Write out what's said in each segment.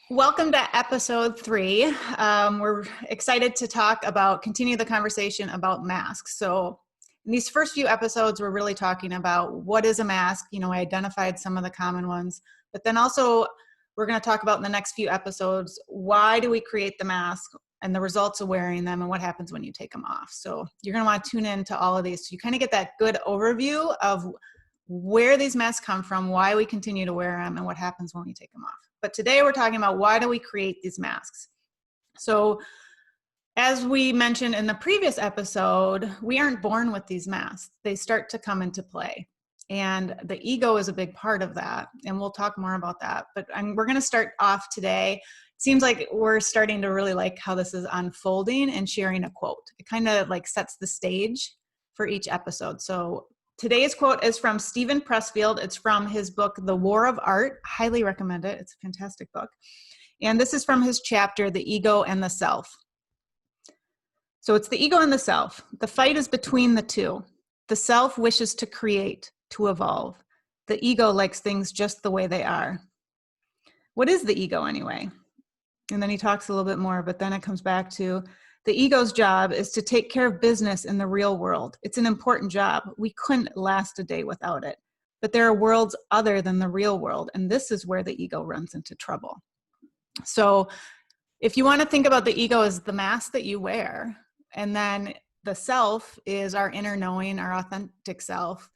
Welcome to episode 3. We're excited to continue the conversation about masks. So in these first few episodes, we're really talking about what is a mask. I identified some of the common ones, but then also we're going to talk about in the next few episodes, why do we create the mask and the results of wearing them and what happens when you take them off. So you're going to want to tune in to all of these so you kind of get that good overview of where these masks come from, why we continue to wear them, and what happens when we take them off. But today we're talking about why do we create these masks. So as we mentioned in the previous episode, we aren't born with these masks. They start to come into play. And the ego is a big part of that. And we'll talk more about that. But we're going to start off today. It seems like we're starting to really like how this is unfolding and sharing a quote. It kind of like sets the stage for each episode. So today's quote is from Steven Pressfield. It's from his book, The War of Art. Highly recommend it. It's a fantastic book. And this is from his chapter, The Ego and the Self. So it's the ego and the self. The fight is between the two. The self wishes to create, to evolve. The ego likes things just the way they are. What is the ego anyway? And then he talks a little bit more, but then it comes back to the ego's job is to take care of business in the real world. It's an important job. We couldn't last a day without it. But there are worlds other than the real world, and this is where the ego runs into trouble. So if you want to think about the ego as the mask that you wear, and then the self is our inner knowing, our authentic self.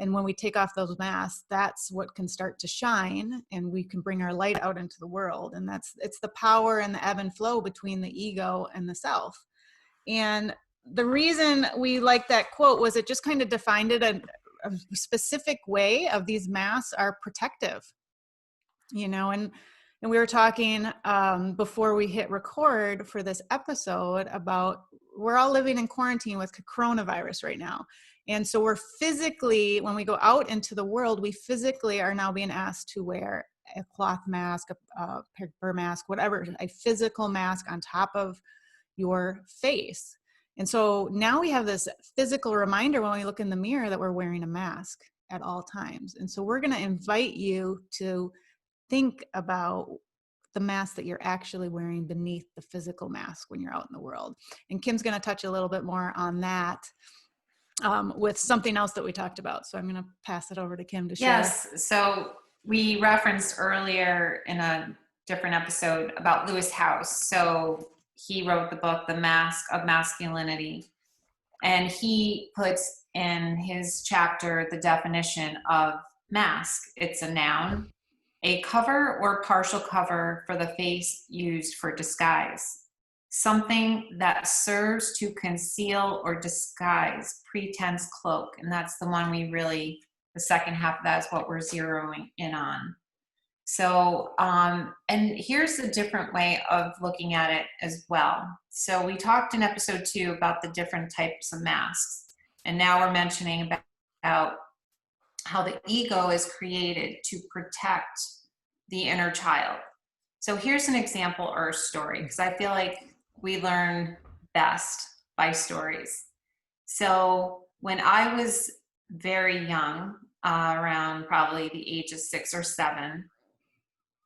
And when we take off those masks, that's what can start to shine, and we can bring our light out into the world. And it's the power and the ebb and flow between the ego and the self. And the reason we like that quote was it just kind of defined it a specific way of these masks are protective, and we were talking before we hit record for this episode about we're all living in quarantine with coronavirus right now. And so we're physically, when we go out into the world, we physically are now being asked to wear a cloth mask, a paper mask, whatever, a physical mask on top of your face. And so now we have this physical reminder when we look in the mirror that we're wearing a mask at all times. And so we're going to invite you to think about the mask that you're actually wearing beneath the physical mask when you're out in the world. And Kim's going to touch a little bit more on that with something else that we talked about. So I'm going to pass it over to Kim to share. Yes. So we referenced earlier in a different episode about Lewis House. So he wrote the book, The Mask of Masculinity. And he puts in his chapter the definition of mask. It's a noun, a cover or partial cover for the face used for disguise. Something that serves to conceal or disguise, pretense, cloak. And that's the one the second half of that is what we're zeroing in on. So, and here's a different way of looking at it as well. So we talked in episode 2 about the different types of masks. And now we're mentioning about how the ego is created to protect the inner child. So here's an example or a story, because I feel like we learn best by stories. So when I was very young, around probably the age of 6 or 7,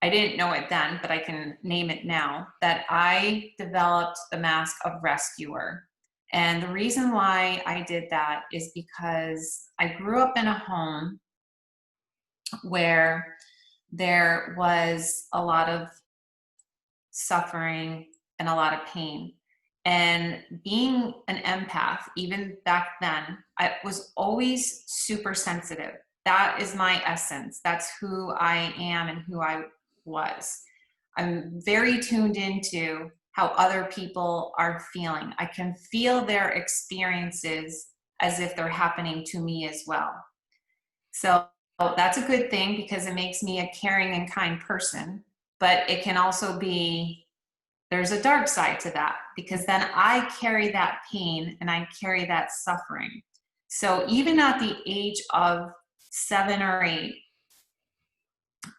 I didn't know it then, but I can name it now, that I developed the mask of rescuer. And the reason why I did that is because I grew up in a home where there was a lot of suffering and a lot of pain. And being an empath, even back then, I was always super sensitive. That is my essence. That's who I am and who I was. I'm very tuned into how other people are feeling. I can feel their experiences as if they're happening to me as well. So that's a good thing because it makes me a caring and kind person, but it can also be, there's a dark side to that because then I carry that pain and I carry that suffering. So even at the age of 7 or 8,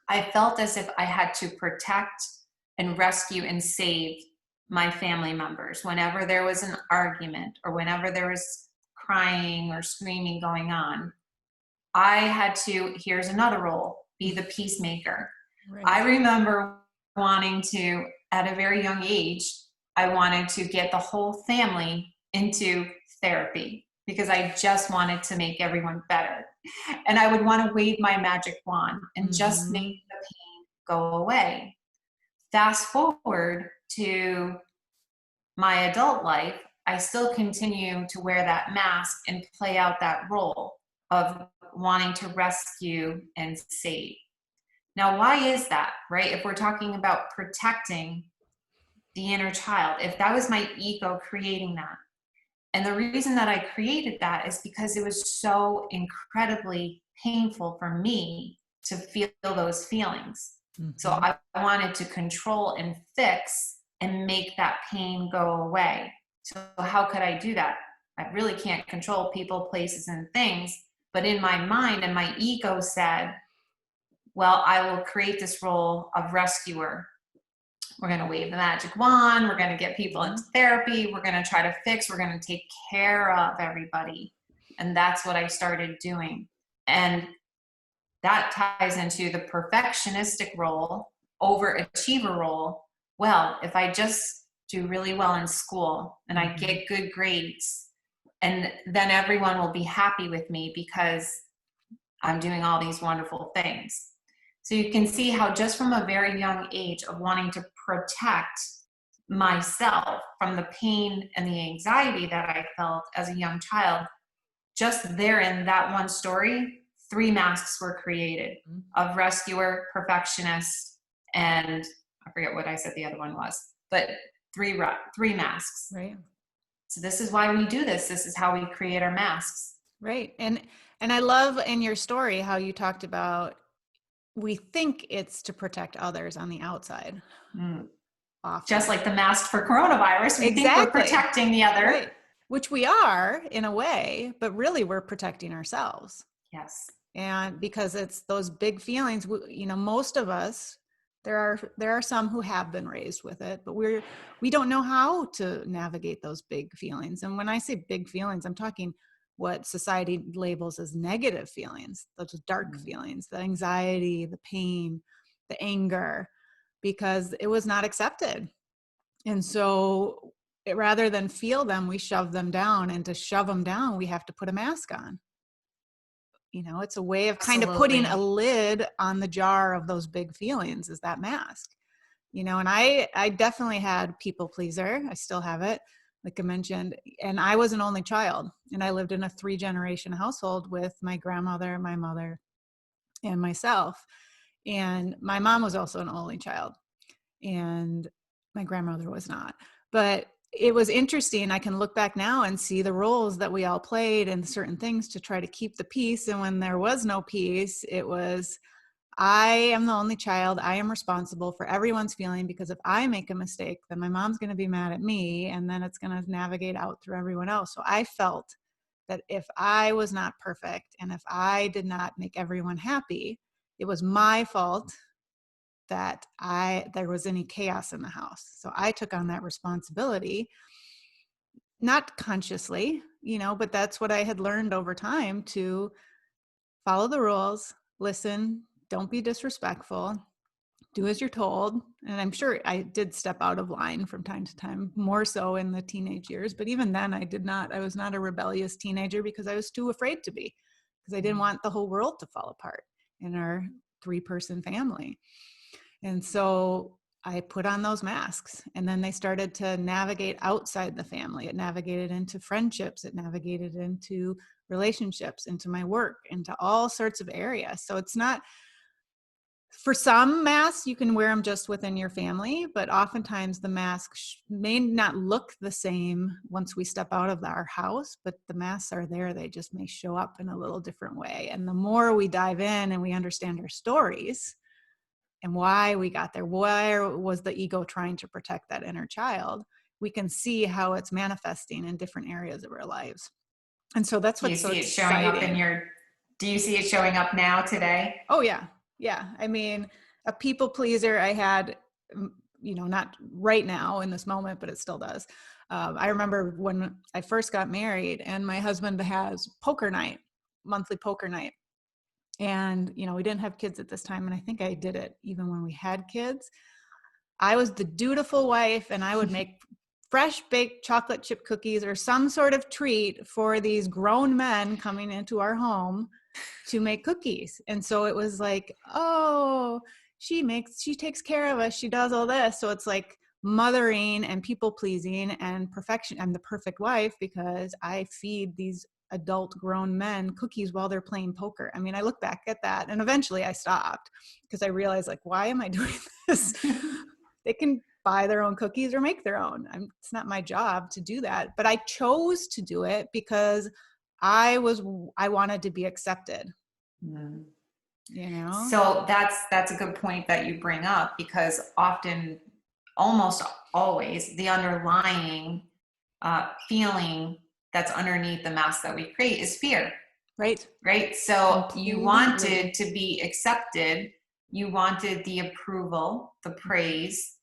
I felt as if I had to protect and rescue and save my family members. Whenever there was an argument or whenever there was crying or screaming going on, I had to, here's another role, be the peacemaker. Right. I remember wanting to, at a very young age, I wanted to get the whole family into therapy because I just wanted to make everyone better. And I would want to wave my magic wand and just make Mm-hmm. the pain go away. Fast forward to my adult life, I still continue to wear that mask and play out that role of wanting to rescue and save. Now, why is that, right? If we're talking about protecting the inner child, if that was my ego creating that. And the reason that I created that is because it was so incredibly painful for me to feel those feelings. So Mm-hmm. I wanted to control and fix and make that pain go away. So how could I do that? I really can't control people, places, and things. But in my mind and my ego said, well, I will create this role of rescuer. We're going to wave the magic wand. We're going to get people into therapy. We're going to try to fix. We're going to take care of everybody. And that's what I started doing. And that ties into the perfectionistic role, overachiever role. Well, if I just do really well in school and I get good grades, and then everyone will be happy with me because I'm doing all these wonderful things. So you can see how just from a very young age of wanting to protect myself from the pain and the anxiety that I felt as a young child, just there in that one story, 3 masks were created of rescuer, perfectionist, and I forget what I said the other one was, but three masks. Right. So this is why we do this. This is how we create our masks. Right. And I love in your story how you talked about we think it's to protect others on the outside. Often. Just like the mask for coronavirus, we think we're Exactly. protecting the other. Right. Which we are in a way, but really we're protecting ourselves. Yes. And because it's those big feelings, most of us, there are some who have been raised with it, but we don't know how to navigate those big feelings. And when I say big feelings, I'm talking what society labels as negative feelings, those dark feelings, the anxiety, the pain, the anger, because it was not accepted. And so rather than feel them, we shove them down, and to shove them down, we have to put a mask on. It's a way of kind of putting a lid on the jar of those big feelings, is that mask. And I definitely had people pleaser. I still have it, like I mentioned. And I was an only child, and I lived in a 3-generation household with my grandmother, my mother, and myself. And my mom was also an only child, and my grandmother was not. But it was interesting. I can look back now and see the roles that we all played and certain things to try to keep the peace. And when there was no peace, it was, I am the only child. I am responsible for everyone's feeling, because if I make a mistake, then my mom's going to be mad at me, and then it's going to navigate out through everyone else. So I felt that if I was not perfect and if I did not make everyone happy, it was my fault that there was any chaos in the house. So I took on that responsibility, not consciously, but that's what I had learned over time, to follow the rules, listen, don't be disrespectful, do as you're told. And I'm sure I did step out of line from time to time, more so in the teenage years. But even then I was not a rebellious teenager, because I was too afraid to be, because I didn't want the whole world to fall apart in our 3-person family. And so I put on those masks, and then they started to navigate outside the family. It navigated into friendships. It navigated into relationships, into my work, into all sorts of areas. So it's not, for some masks, you can wear them just within your family, but oftentimes the masks may not look the same once we step out of our house, but the masks are there. They just may show up in a little different way. And the more we dive in and we understand our stories, and why we got there, why was the ego trying to protect that inner child, we can see how it's manifesting in different areas of our lives. And so that's what's so exciting. Do you see it showing up now today? Oh yeah. Yeah. I mean, a people pleaser I had, not right now in this moment, but it still does. I remember when I first got married, and my husband has poker night, monthly poker night. And, we didn't have kids at this time. And I think I did it even when we had kids. I was the dutiful wife, and I would make fresh baked chocolate chip cookies or some sort of treat for these grown men coming into our home to make cookies. And so it was like, oh, she takes care of us. She does all this. So it's like mothering and people pleasing and perfection. I'm the perfect wife because I feed these adult grown men cookies while they're playing poker. I mean, I look back at that and eventually I stopped because I realized, like, why am I doing this? They can buy their own cookies or make their own. It's not my job to do that, but I chose to do it because I wanted to be accepted. Mm. You know? So that's a good point that you bring up, because often, almost always, the underlying feeling that's underneath the mask that we create is fear. Right. Right. So you Completely. wanted to be accepted. You wanted the approval, the praise.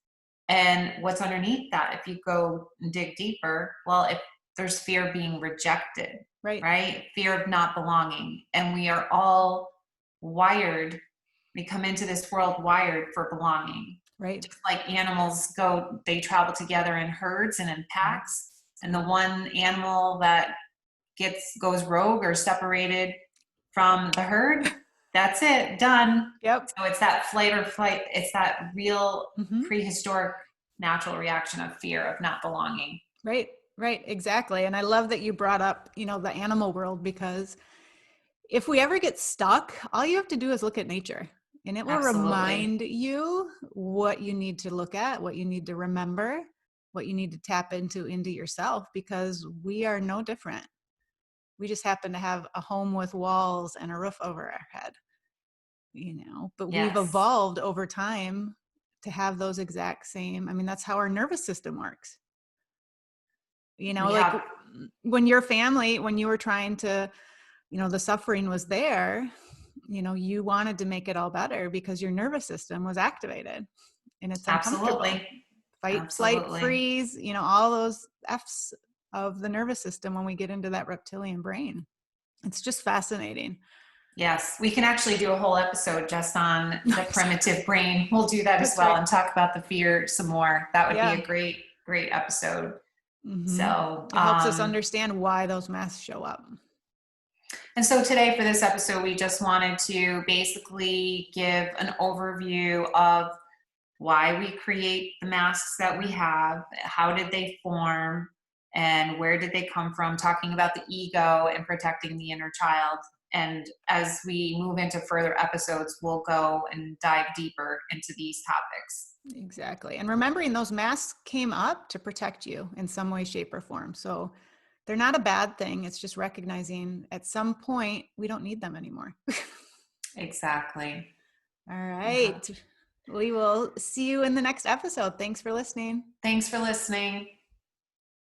And what's underneath that, if you go and dig deeper, well, if there's fear of being rejected, Right. right? Fear of not belonging. And we are all wired. We come into this world wired for belonging. Right. Just like animals go, they travel together in herds and in packs. And the one animal that goes rogue or separated from the herd, that's it, done. Yep. So it's that flight or flight. It's that real Mm-hmm. prehistoric natural reaction of fear of not belonging. Right. Right. Exactly. And I love that you brought up, the animal world, because if we ever get stuck, all you have to do is look at nature, and it will Absolutely. remind you what you need to look at, what you need to remember, what you need to tap into yourself, because we are no different. We just happen to have a home with walls and a roof over our head, but we've Yes. evolved over time to have those exact same. I mean, that's how our nervous system works. We Like have, when your family, when you were trying to, the suffering was there, you wanted to make it all better because your nervous system was activated and it's uncomfortable. absolutely. Fight, flight, Absolutely. freeze, all those F's of the nervous system when we get into that reptilian brain. It's just fascinating. Yes. We can actually do a whole episode just on the primitive brain. We'll do that as That's well right. and talk about the fear some more. That would be Yeah. a great, great episode. Mm-hmm. So, It helps us understand why those masks show up. and so today for this episode, we just wanted to basically give an overview of why we create the masks that we have, how did they form, and where did they come from, talking about the ego and protecting the inner child. And as we move into further episodes, we'll go and dive deeper into these topics. Exactly. And remembering those masks came up to protect you in some way, shape, or form. So they're not a bad thing. It's just recognizing at some point we don't need them anymore. Exactly. All Yeah. right. We will see you in the next episode. Thanks for listening. Thanks for listening.